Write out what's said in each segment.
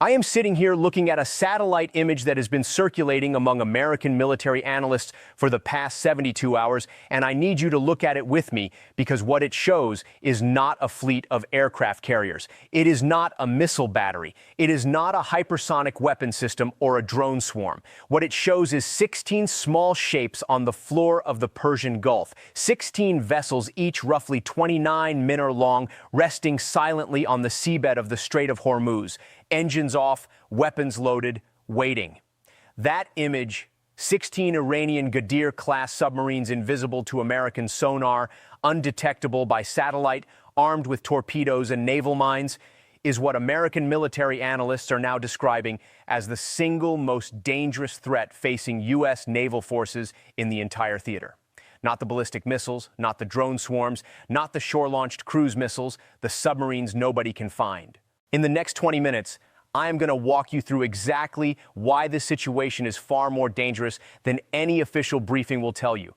I am sitting here looking at a satellite image that has been circulating among American military analysts for the past 72 hours, and I need you to look at it with me because what it shows is not a fleet of aircraft carriers. It is not a missile battery. It is not a hypersonic weapon system or a drone swarm. What it shows is 16 small shapes on the floor of the Persian Gulf, 16 vessels, each roughly 29 minutes long, resting silently on the seabed of the Strait of Hormuz. Engines off, weapons loaded, waiting. That image, 16 Iranian Ghadir-class submarines invisible to American sonar, undetectable by satellite, armed with torpedoes and naval mines, is what American military analysts are now describing as the single most dangerous threat facing U.S. naval forces in the entire theater. Not the ballistic missiles, not the drone swarms, not the shore-launched cruise missiles, the submarines nobody can find. In the next 20 minutes, I am going to walk you through exactly why this situation is far more dangerous than any official briefing will tell you.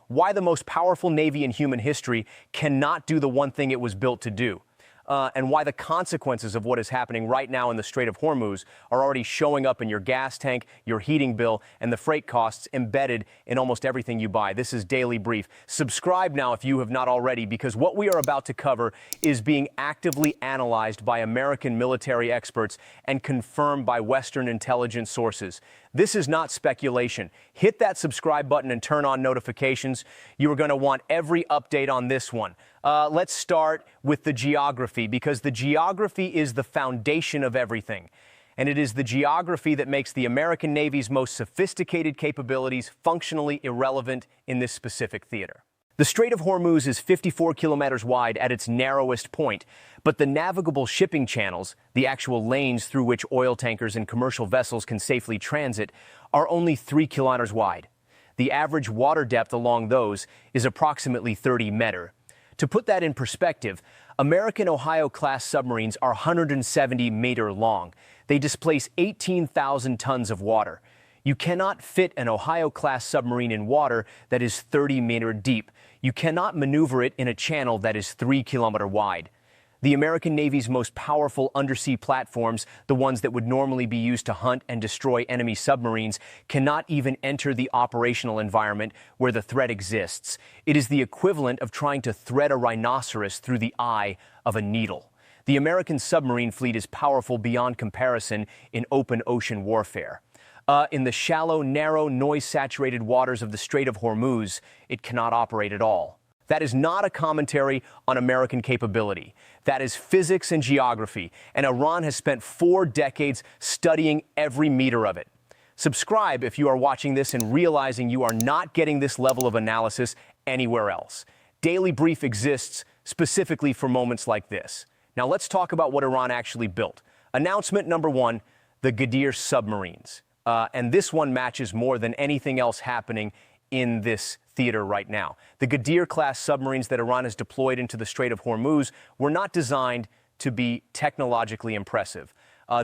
Why the most powerful Navy in human history cannot do the one thing it was built to do. And why the consequences of what is happening right now in the Strait of Hormuz are already showing up in your gas tank, your heating bill, and the freight costs embedded in almost everything you buy. This is Daily Brief. Subscribe now if you have not already, because what we are about to cover is being actively analyzed by American military experts and confirmed by Western intelligence sources. This is not speculation. Hit that subscribe button and turn on notifications. You are going to want every update on this one. Let's start with the geography, because the geography is the foundation of everything. And it is the geography that makes the American Navy's most sophisticated capabilities functionally irrelevant in this specific theater. The Strait of Hormuz is 54 kilometers wide at its narrowest point, but the navigable shipping channels, the actual lanes through which oil tankers and commercial vessels can safely transit, are only 3 kilometers wide. The average water depth along those is approximately 30 meters. To put that in perspective, American Ohio-class submarines are 170 meters long. They displace 18,000 tons of water. You cannot fit an Ohio-class submarine in water that is 30 meters deep. You cannot maneuver it in a channel that is 3 kilometers wide. The American Navy's most powerful undersea platforms, the ones that would normally be used to hunt and destroy enemy submarines, cannot even enter the operational environment where the threat exists. It is the equivalent of trying to thread a rhinoceros through the eye of a needle. The American submarine fleet is powerful beyond comparison in open ocean warfare. In the shallow, narrow, noise-saturated waters of the Strait of Hormuz, it cannot operate at all. That is not a commentary on American capability. That is physics and geography, and Iran has spent 4 decades studying every meter of it. Subscribe if you are watching this and realizing you are not getting this level of analysis anywhere else. Daily Brief exists specifically for moments like this. Now let's talk about what Iran actually built. Announcement number 1, the Ghadir submarines. And this one matches more than anything else happening in this theater right now. The Ghadir-class submarines that Iran has deployed into the Strait of Hormuz were not designed to be technologically impressive.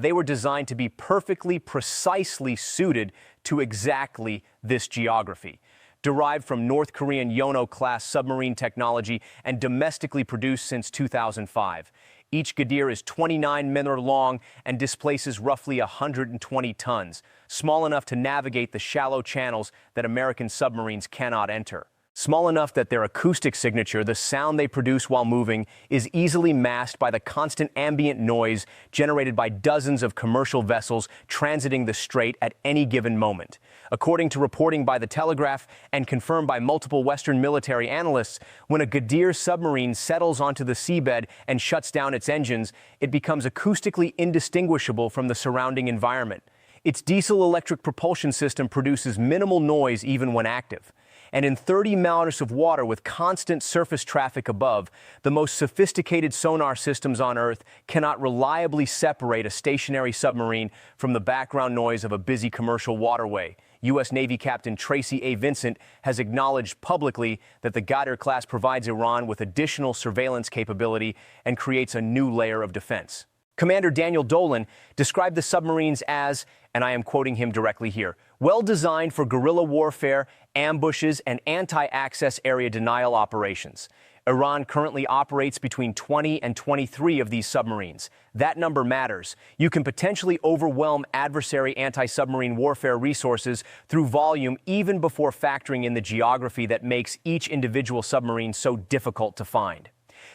They were designed to be perfectly, precisely suited to exactly this geography. Derived from North Korean Yono-class submarine technology and domestically produced since 2005. Each Ghadir is 29 meters long and displaces roughly 120 tons, small enough to navigate the shallow channels that American submarines cannot enter. Small enough that their acoustic signature, the sound they produce while moving, is easily masked by the constant ambient noise generated by dozens of commercial vessels transiting the strait at any given moment. According to reporting by The Telegraph and confirmed by multiple Western military analysts, when a Ghadir submarine settles onto the seabed and shuts down its engines, it becomes acoustically indistinguishable from the surrounding environment. Its diesel-electric propulsion system produces minimal noise even when active. And in 30 miles of water with constant surface traffic above, the most sophisticated sonar systems on Earth cannot reliably separate a stationary submarine from the background noise of a busy commercial waterway. U.S. Navy Captain Tracy A. Vincent has acknowledged publicly that the Ghadir-class provides Iran with additional surveillance capability and creates a new layer of defense. Commander Daniel Dolan described the submarines as, and I am quoting him directly here, well designed for guerrilla warfare, ambushes, and anti-access area denial operations. Iran currently operates between 20 and 23 of these submarines. That number matters. You can potentially overwhelm adversary anti-submarine warfare resources through volume even before factoring in the geography that makes each individual submarine so difficult to find.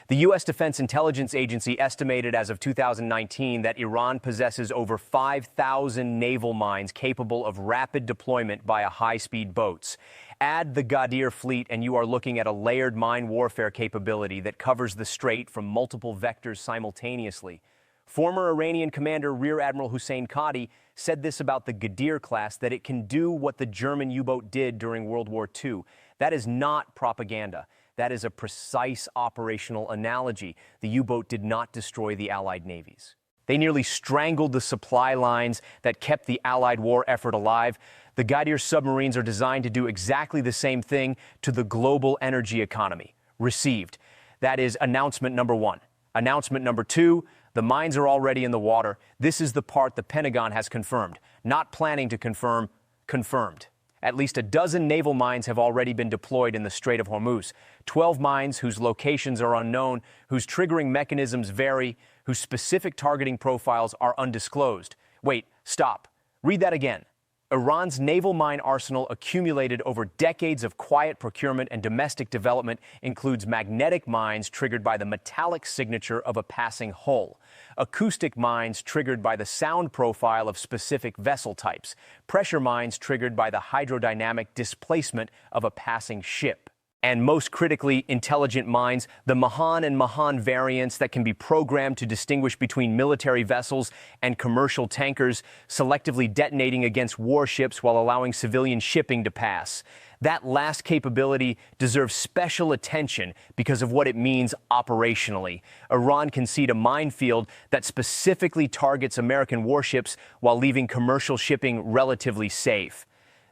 The U.S. Defense Intelligence Agency estimated as of 2019 that Iran possesses over 5,000 naval mines capable of rapid deployment via high-speed boats. Add the Ghadir fleet and you are looking at a layered mine warfare capability that covers the strait from multiple vectors simultaneously. Former Iranian commander Rear Admiral Hussein Qadi said this about the Ghadir-class, that it can do what the German U-boat did during World War II. That is not propaganda. That is a precise operational analogy. The U-boat did not destroy the Allied navies. They nearly strangled the supply lines that kept the Allied war effort alive. The Ghadir submarines are designed to do exactly the same thing to the global energy economy. Received. That is announcement number one. Announcement number two, the mines are already in the water. This is the part the Pentagon has confirmed. Not planning to confirm, confirmed. At least a dozen naval mines have already been deployed in the Strait of Hormuz. 12 mines whose locations are unknown, whose triggering mechanisms vary, whose specific targeting profiles are undisclosed. Wait, stop. Read that again. Iran's naval mine arsenal, accumulated over decades of quiet procurement and domestic development, includes magnetic mines triggered by the metallic signature of a passing hull, acoustic mines triggered by the sound profile of specific vessel types, pressure mines triggered by the hydrodynamic displacement of a passing ship, and most critically, intelligent mines, the Mahan and Mahan variants that can be programmed to distinguish between military vessels and commercial tankers, selectively detonating against warships while allowing civilian shipping to pass. That last capability deserves special attention because of what it means operationally. Iran can seed a minefield that specifically targets American warships while leaving commercial shipping relatively safe.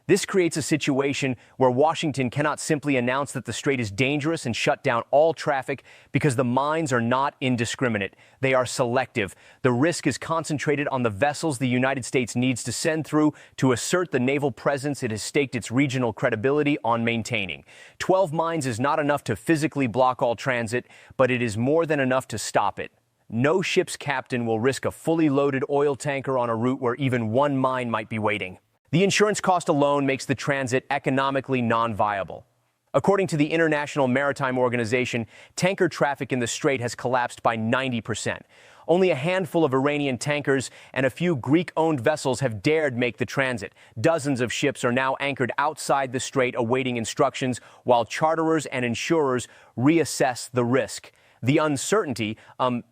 This creates a situation where Washington cannot simply announce that the strait is dangerous and shut down all traffic because the mines are not indiscriminate. They are selective. The risk is concentrated on the vessels the United States needs to send through to assert the naval presence it has staked its regional credibility on maintaining. 12 mines is not enough to physically block all transit, but it is more than enough to stop it. No ship's captain will risk a fully loaded oil tanker on a route where even one mine might be waiting. The insurance cost alone makes the transit economically non-viable. According to the International Maritime Organization, tanker traffic in the strait has collapsed by 90%. Only a handful of Iranian tankers and a few Greek-owned vessels have dared make the transit. Dozens of ships are now anchored outside the strait awaiting instructions, while charterers and insurers reassess the risk. The uncertainty,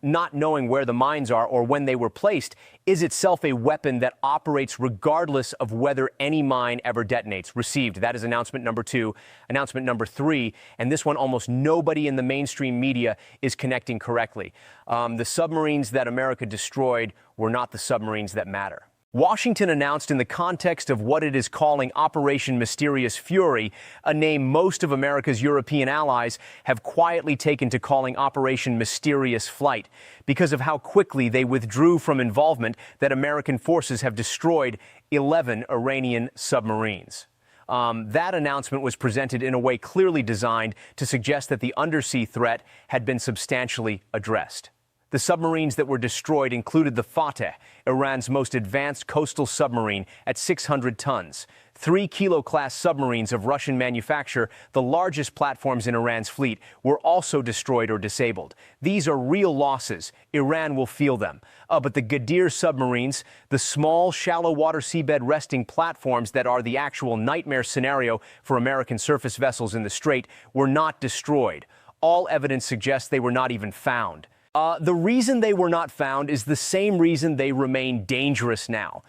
not knowing where the mines are or when they were placed, is itself a weapon that operates regardless of whether any mine ever detonates. Received. That is announcement number two. Announcement number three, and this one almost nobody in the mainstream media is connecting correctly. The submarines that America destroyed were not the submarines that matter. Washington announced in the context of what it is calling Operation Mysterious Fury, a name most of America's European allies have quietly taken to calling Operation Mysterious Flight, because of how quickly they withdrew from involvement, that American forces have destroyed 11 Iranian submarines. That announcement was presented in a way clearly designed to suggest that the undersea threat had been substantially addressed. The submarines that were destroyed included the Fateh, Iran's most advanced coastal submarine at 600 tons. 3 Kilo-class submarines of Russian manufacture, the largest platforms in Iran's fleet, were also destroyed or disabled. These are real losses. Iran will feel them. But the Ghadir submarines, the small, shallow water seabed resting platforms that are the actual nightmare scenario for American surface vessels in the strait, were not destroyed. All evidence suggests they were not even found. The reason they were not found is the same reason they remain dangerous now.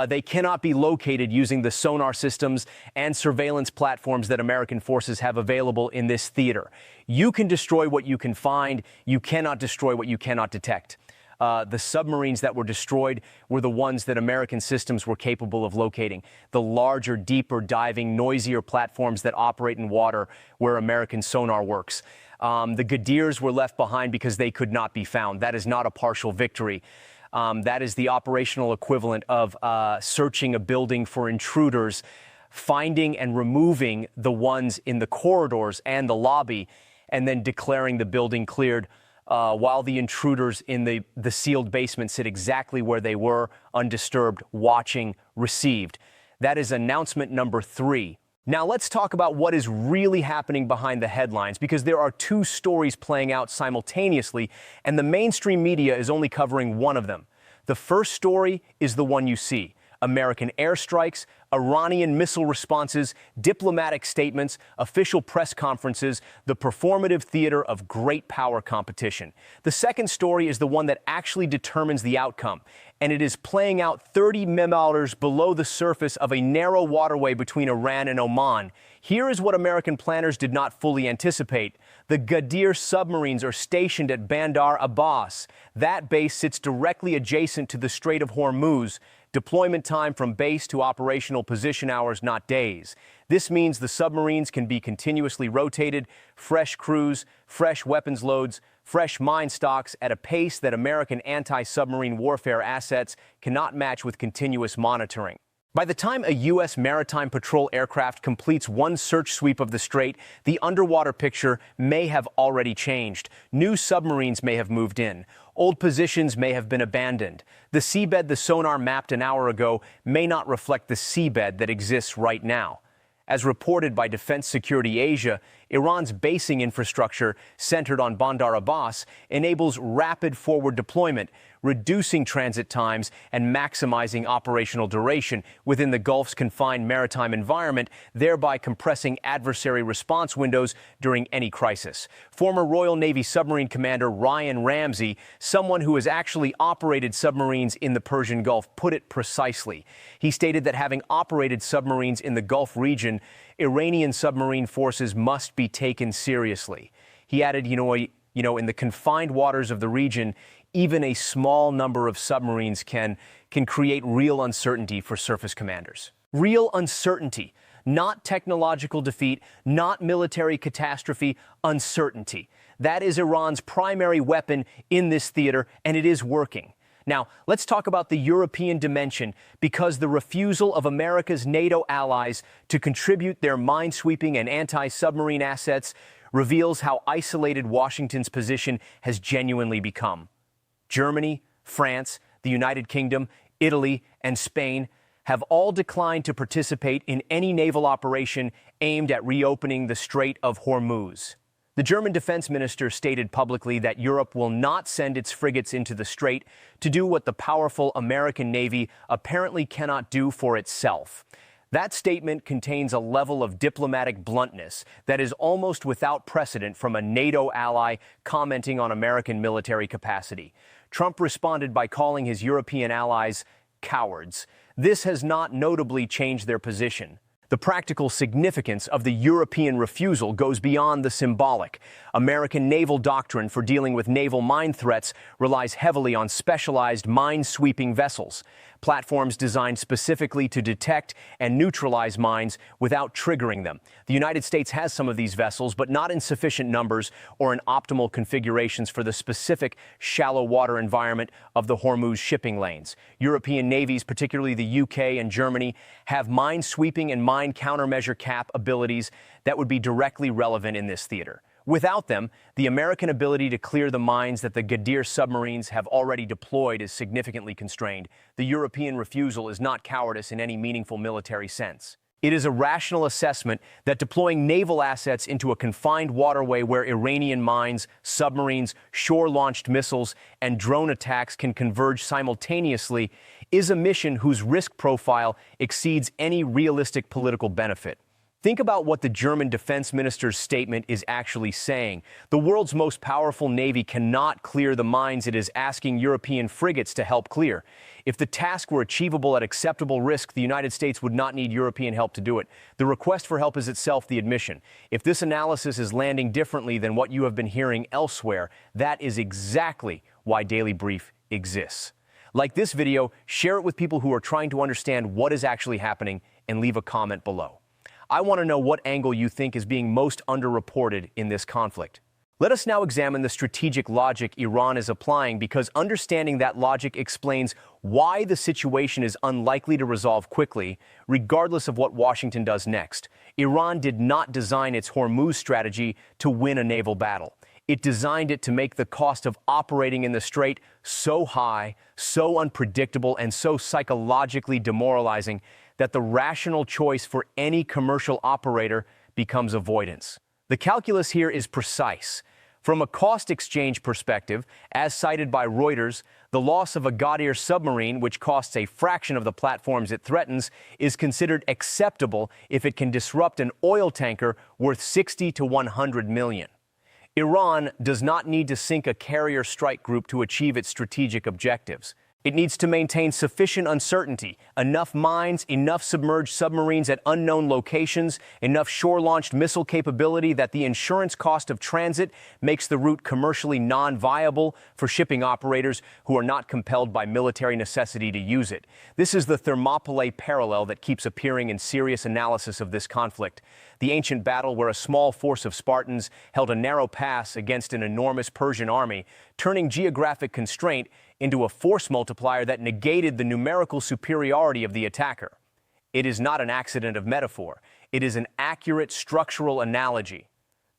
They cannot be located using the sonar systems and surveillance platforms that American forces have available in this theater. You can destroy what you can find. You cannot destroy what you cannot detect. The submarines that were destroyed were the ones that American systems were capable of locating. The larger, deeper diving, noisier platforms that operate in water where American sonar works. The Ghadirs were left behind because they could not be found. That is not a partial victory. That is the operational equivalent of searching a building for intruders, finding and removing the ones in the corridors and the lobby, and then declaring the building cleared, while the intruders in the sealed basement sit exactly where they were, undisturbed, watching, received. That is announcement number 3. Now let's talk about what is really happening behind the headlines, because there are 2 stories playing out simultaneously, and the mainstream media is only covering one of them. The first story is the one you see: American airstrikes, Iranian missile responses, diplomatic statements, official press conferences, the performative theater of great power competition. The second story is the one that actually determines the outcome, and it is playing out 30 kilometers below the surface of a narrow waterway between Iran and Oman. Here is what American planners did not fully anticipate. The Ghadir submarines are stationed at Bandar Abbas. That base sits directly adjacent to the Strait of Hormuz. Deployment time from base to operational position hours, not days. This means the submarines can be continuously rotated, fresh crews, fresh weapons loads, fresh mine stocks at a pace that American anti-submarine warfare assets cannot match with continuous monitoring. By the time a U.S. maritime patrol aircraft completes one search sweep of the strait, the underwater picture may have already changed. New submarines may have moved in. Old positions may have been abandoned. The seabed the sonar mapped an hour ago may not reflect the seabed that exists right now. As reported by Defense Security Asia, Iran's basing infrastructure, centered on Bandar Abbas, enables rapid forward deployment, reducing transit times and maximizing operational duration within the Gulf's confined maritime environment, thereby compressing adversary response windows during any crisis. Former Royal Navy submarine commander Ryan Ramsey, someone who has actually operated submarines in the Persian Gulf, put it precisely. He stated that having operated submarines in the Gulf region, Iranian submarine forces must be taken seriously. He added, in the confined waters of the region, even a small number of submarines can create real uncertainty for surface commanders. Real uncertainty, not technological defeat, not military catastrophe, uncertainty. That is Iran's primary weapon in this theater, and it is working. Now, let's talk about the European dimension, because the refusal of America's NATO allies to contribute their minesweeping and anti-submarine assets reveals how isolated Washington's position has genuinely become. Germany, France, the United Kingdom, Italy, and Spain have all declined to participate in any naval operation aimed at reopening the Strait of Hormuz. The German defense minister stated publicly that Europe will not send its frigates into the strait to do what the powerful American Navy apparently cannot do for itself. That statement contains a level of diplomatic bluntness that is almost without precedent from a NATO ally commenting on American military capacity. Trump responded by calling his European allies cowards. This has not notably changed their position. The practical significance of the European refusal goes beyond the symbolic. American naval doctrine for dealing with naval mine threats relies heavily on specialized mine-sweeping vessels, platforms designed specifically to detect and neutralize mines without triggering them. The United States has some of these vessels, but not in sufficient numbers or in optimal configurations for the specific shallow water environment of the Hormuz shipping lanes. European navies, particularly the UK and Germany, have mine-sweeping and mine countermeasure cap abilities that would be directly relevant in this theater. Without them, the American ability to clear the mines that the Ghadir submarines have already deployed is significantly constrained. The European refusal is not cowardice in any meaningful military sense. It is a rational assessment that deploying naval assets into a confined waterway where Iranian mines, submarines, shore-launched missiles, and drone attacks can converge simultaneously is a mission whose risk profile exceeds any realistic political benefit. Think about what the German defense minister's statement is actually saying. The world's most powerful navy cannot clear the mines it is asking European frigates to help clear. If the task were achievable at acceptable risk, the United States would not need European help to do it. The request for help is itself the admission. If this analysis is landing differently than what you have been hearing elsewhere, that is exactly why Daily Brief exists. Like this video, share it with people who are trying to understand what is actually happening, and leave a comment below. I want to know what angle you think is being most underreported in this conflict. Let us now examine the strategic logic Iran is applying, because understanding that logic explains why the situation is unlikely to resolve quickly, regardless of what Washington does next. Iran did not design its Hormuz strategy to win a naval battle. It designed it to make the cost of operating in the strait so high, so unpredictable, and so psychologically demoralizing that the rational choice for any commercial operator becomes avoidance. The calculus here is precise. From a cost exchange perspective, as cited by Reuters, the loss of a Ghadir submarine, which costs a fraction of the platforms it threatens, is considered acceptable if it can disrupt an oil tanker worth 60 to 100 million. Iran does not need to sink a carrier strike group to achieve its strategic objectives. It needs to maintain sufficient uncertainty, enough mines, enough submerged submarines at unknown locations, enough shore-launched missile capability that the insurance cost of transit makes the route commercially non-viable for shipping operators who are not compelled by military necessity to use it. This is the Thermopylae parallel that keeps appearing in serious analysis of this conflict. The ancient battle where a small force of Spartans held a narrow pass against an enormous Persian army, turning geographic constraint into a force multiplier that negated the numerical superiority of the attacker. It is not an accident of metaphor. It is an accurate structural analogy.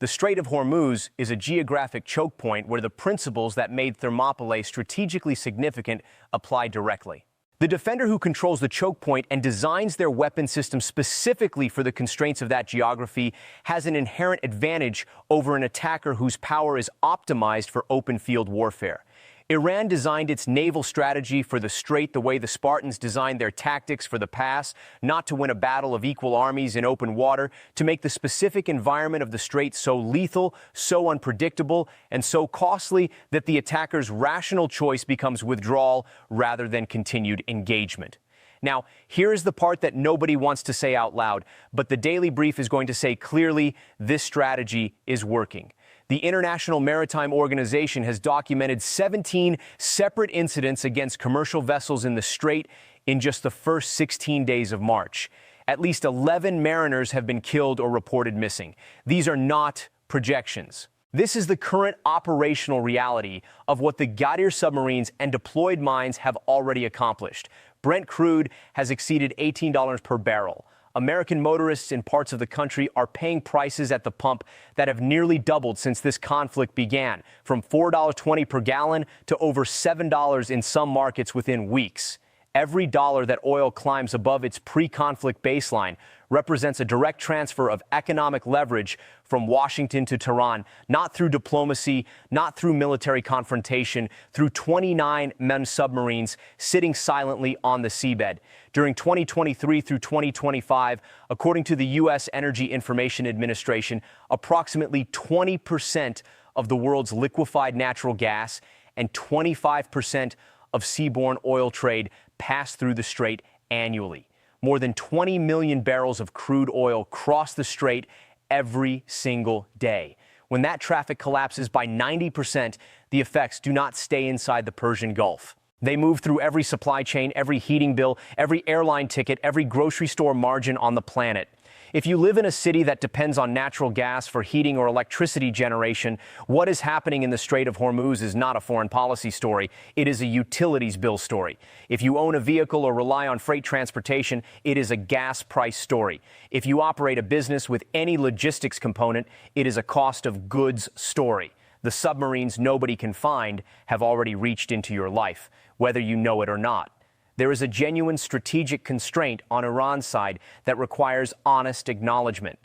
The Strait of Hormuz is a geographic choke point where the principles that made Thermopylae strategically significant apply directly. The defender who controls the choke point and designs their weapon system specifically for the constraints of that geography has an inherent advantage over an attacker whose power is optimized for open field warfare. Iran designed its naval strategy for the strait the way the Spartans designed their tactics for the pass, not to win a battle of equal armies in open water, to make the specific environment of the strait so lethal, so unpredictable, and so costly that the attacker's rational choice becomes withdrawal rather than continued engagement. Now, here is the part that nobody wants to say out loud, but the Daily Brief is going to say clearly this strategy is working. The International Maritime Organization has documented 17 separate incidents against commercial vessels in the strait in just the first 16 days of March. At least 11 mariners have been killed or reported missing. These are not projections. This is the current operational reality of what the Ghadir submarines and deployed mines have already accomplished. Brent crude has exceeded $18 per barrel. American motorists in parts of the country are paying prices at the pump that have nearly doubled since this conflict began, from $4.20 per gallon to over $7 in some markets within weeks. Every dollar that oil climbs above its pre-conflict baseline represents a direct transfer of economic leverage from Washington to Tehran, not through diplomacy, not through military confrontation, through 29 men submarines sitting silently on the seabed. During 2023 through 2025, according to the U.S. Energy Information Administration, approximately 20% of the world's liquefied natural gas and 25% of seaborne oil trade pass through the strait annually. More than 20 million barrels of crude oil cross the strait every single day. When that traffic collapses by 90%, the effects do not stay inside the Persian Gulf. They move through every supply chain, every heating bill, every airline ticket, every grocery store margin on the planet. If you live in a city that depends on natural gas for heating or electricity generation, what is happening in the Strait of Hormuz is not a foreign policy story. It is a utilities bill story. If you own a vehicle or rely on freight transportation, it is a gas price story. If you operate a business with any logistics component, it is a cost of goods story. The submarines nobody can find have already reached into your life, whether you know it or not. There is a genuine strategic constraint on Iran's side that requires honest acknowledgement.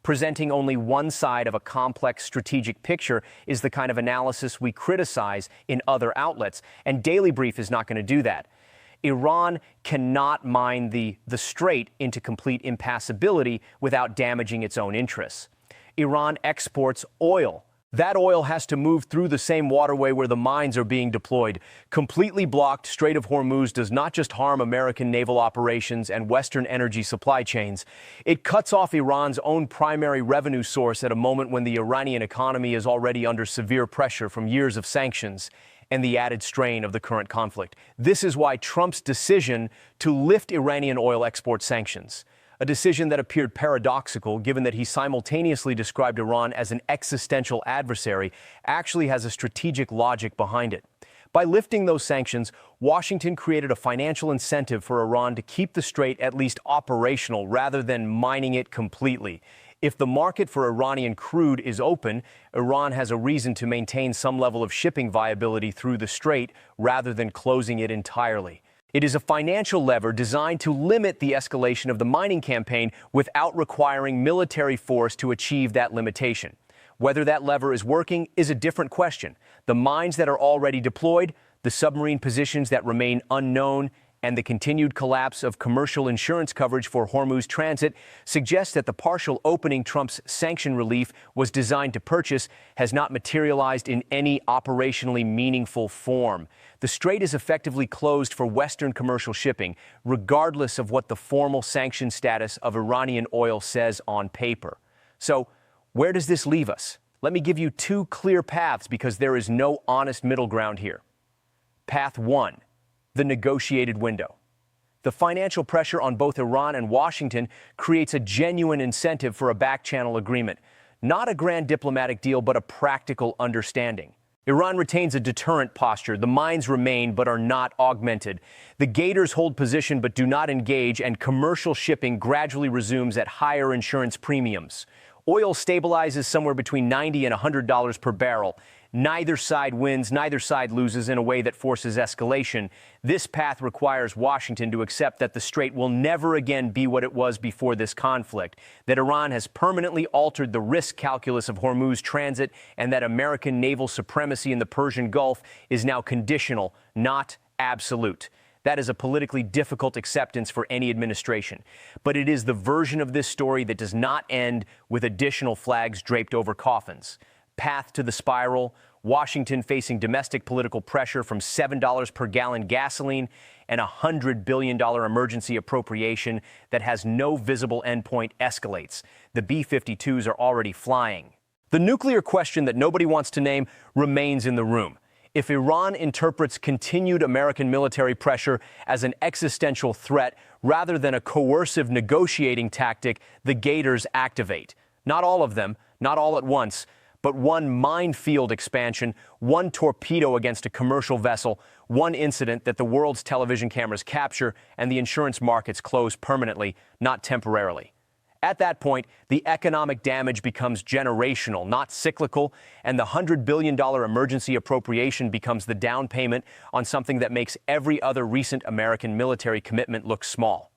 Presenting only one side of a complex strategic picture is the kind of analysis we criticize in other outlets, and Daily Brief is not going to do that. Iran cannot mine the strait into complete impassability without damaging its own interests. Iran exports oil. That oil has to move through the same waterway where the mines are being deployed. Completely blocked, Strait of Hormuz does not just harm American naval operations and Western energy supply chains. It cuts off Iran's own primary revenue source at a moment when the Iranian economy is already under severe pressure from years of sanctions and the added strain of the current conflict. This is why Trump's decision to lift Iranian oil export sanctions, a decision that appeared paradoxical given that he simultaneously described Iran as an existential adversary, actually has a strategic logic behind it. By lifting those sanctions, Washington created a financial incentive for Iran to keep the strait at least operational rather than mining it completely. If the market for Iranian crude is open, Iran has a reason to maintain some level of shipping viability through the strait rather than closing it entirely. It is a financial lever designed to limit the escalation of the mining campaign without requiring military force to achieve that limitation. Whether that lever is working is a different question. The mines that are already deployed, the submarine positions that remain unknown, and the continued collapse of commercial insurance coverage for Hormuz transit suggest that the partial opening Trump's sanction relief was designed to purchase has not materialized in any operationally meaningful form. The strait is effectively closed for Western commercial shipping, regardless of what the formal sanction status of Iranian oil says on paper. So, where does this leave us? Let me give you two clear paths because there is no honest middle ground here. Path 1. The negotiated window. The financial pressure on both Iran and Washington creates a genuine incentive for a back-channel agreement. Not a grand diplomatic deal, but a practical understanding. Iran retains a deterrent posture. The mines remain but are not augmented. The gators hold position but do not engage, and commercial shipping gradually resumes at higher insurance premiums. Oil stabilizes somewhere between $90 and $100 per barrel. Neither side wins, neither side loses in a way that forces escalation. This path requires Washington to accept that the strait will never again be what it was before this conflict, that Iran has permanently altered the risk calculus of Hormuz transit, and that American naval supremacy in the Persian Gulf is now conditional, not absolute. That is a politically difficult acceptance for any administration. But it is the version of this story that does not end with additional flags draped over coffins. Path to the spiral, Washington facing domestic political pressure from $7 per gallon gasoline and a $100 billion emergency appropriation that has no visible endpoint escalates. The B-52s are already flying. The nuclear question that nobody wants to name remains in the room. If Iran interprets continued American military pressure as an existential threat rather than a coercive negotiating tactic, the gators activate. Not all of them, not all at once, but one minefield expansion, one torpedo against a commercial vessel, one incident that the world's television cameras capture, and the insurance markets close permanently, not temporarily. At that point, the economic damage becomes generational, not cyclical, and the $100 billion emergency appropriation becomes the down payment on something that makes every other recent American military commitment look small.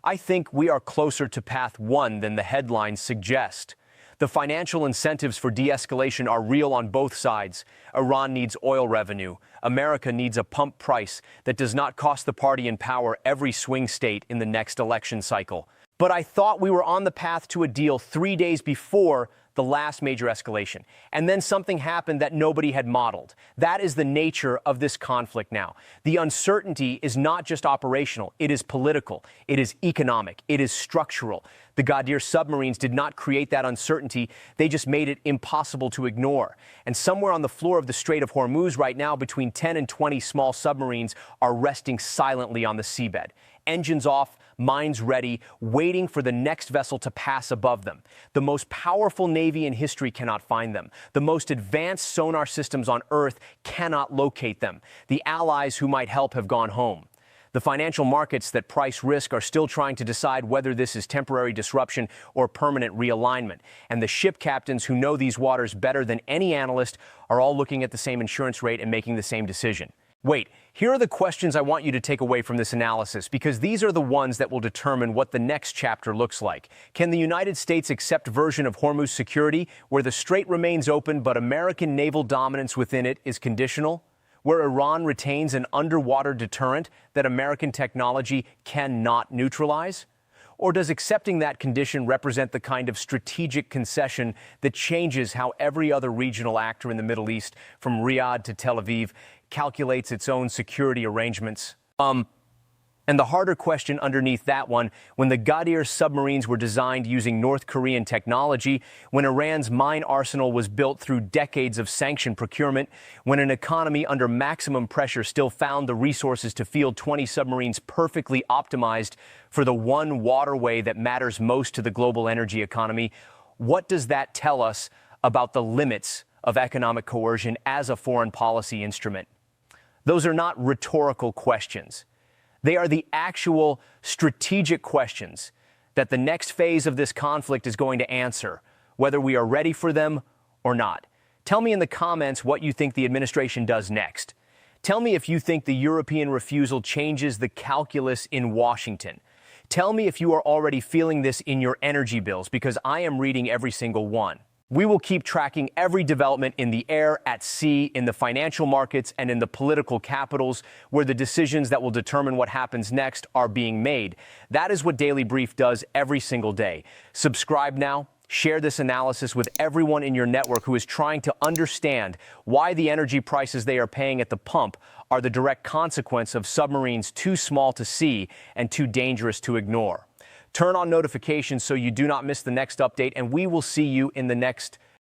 I think we are closer to path 1 than the headlines suggest. The financial incentives for de-escalation are real on both sides. Iran needs oil revenue. America needs a pump price that does not cost the party in power every swing state in the next election cycle. But I thought we were on the path to a deal 3 days before the last major escalation. And then something happened that nobody had modeled. That is the nature of this conflict now. The uncertainty is not just operational, it is political, it is economic, it is structural. The Ghadir submarines did not create that uncertainty, they just made it impossible to ignore. And somewhere on the floor of the Strait of Hormuz right now, between 10 and 20 small submarines are resting silently on the seabed. Engines off, mines ready, waiting for the next vessel to pass above them. The most powerful navy in history cannot find them. The most advanced sonar systems on Earth cannot locate them. The allies who might help have gone home. The financial markets that price risk are still trying to decide whether this is temporary disruption or permanent realignment. And the ship captains who know these waters better than any analyst are all looking at the same insurance rate and making the same decision. Wait, here are the questions I want you to take away from this analysis, because these are the ones that will determine what the next chapter looks like. Can the United States accept version of Hormuz security where the strait remains open but American naval dominance within it is conditional? Where Iran retains an underwater deterrent that American technology cannot neutralize? Or does accepting that condition represent the kind of strategic concession that changes how every other regional actor in the Middle East, from Riyadh to Tel Aviv, calculates its own security arrangements? And the harder question underneath that one, when the Ghadir submarines were designed using North Korean technology, when Iran's mine arsenal was built through decades of sanction procurement, when an economy under maximum pressure still found the resources to field 20 submarines perfectly optimized for the one waterway that matters most to the global energy economy, what does that tell us about the limits of economic coercion as a foreign policy instrument? Those are not rhetorical questions. They are the actual strategic questions that the next phase of this conflict is going to answer, whether we are ready for them or not. Tell me in the comments what you think the administration does next. Tell me if you think the European refusal changes the calculus in Washington. Tell me if you are already feeling this in your energy bills, because I am reading every single one. We will keep tracking every development in the air, at sea, in the financial markets, and in the political capitals where the decisions that will determine what happens next are being made. That is what Daily Brief does every single day. Subscribe now. Share this analysis with everyone in your network who is trying to understand why the energy prices they are paying at the pump are the direct consequence of submarines too small to see and too dangerous to ignore. Turn on notifications so you do not miss the next update, and we will see you in the next